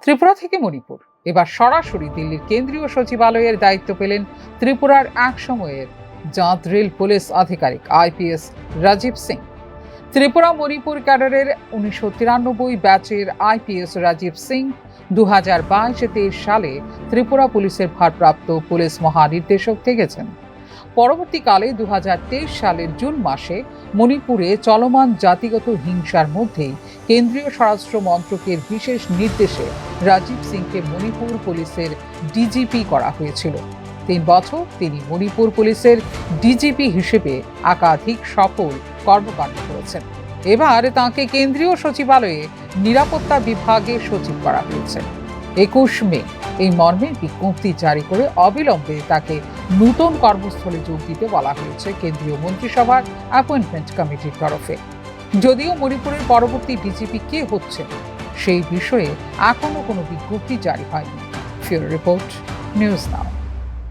ত্রিপুরা থেকে মণিপুর, এবার সরাসরি দিল্লির কেন্দ্রীয় সচিবালয়ের দায়িত্ব পেলেন ত্রিপুরার এক সময়ের জাঁতরেল পুলিশ আধিকারিক আইপিএস রাজীব সিং। ত্রিপুরা মণিপুর ক্যাডারের 1993 ব্যাচের আইপিএস রাজীব সিং 2022-23 সালে ত্রিপুরা পুলিশের ভারপ্রাপ্ত পুলিশ মহানির্দেশক থেকেছেন। পরবর্তীকালে 2023 সালের জুন মাসে মণিপুরে চলমান জাতিগত হিংসার মধ্যেই কেন্দ্রীয় স্বরাষ্ট্র মন্ত্রকের বিশেষ নির্দেশে রাজীব সিংকে মণিপুর পুলিশের ডিজিপি করা হয়েছিল। 3 বছর তিনি মণিপুর পুলিশের ডিজিপি হিসেবে একাধিক সফল কর্মকাণ্ড করেছেন। এবার তাঁকে কেন্দ্রীয় সচিবালয়ে নিরাপত্তা বিভাগের সচিব করা হয়েছে। 21 মে এই মর্মে বিজ্ঞপ্তি জারি করে অবিলম্বে তাকে নতুন কর্মস্থলে যোগ দিতে বলা হয়েছে কেন্দ্রীয় মন্ত্রিসভার অ্যাপয়েন্টমেন্ট কমিটির তরফে। যদিও মণিপুরের পরবর্তী ডিজিপি কে হচ্ছে সেই বিষয়ে এখনো কোনো বিজ্ঞপ্তি জারি হয়নি। ফিউরো রিপোর্ট, নিউজ নাও।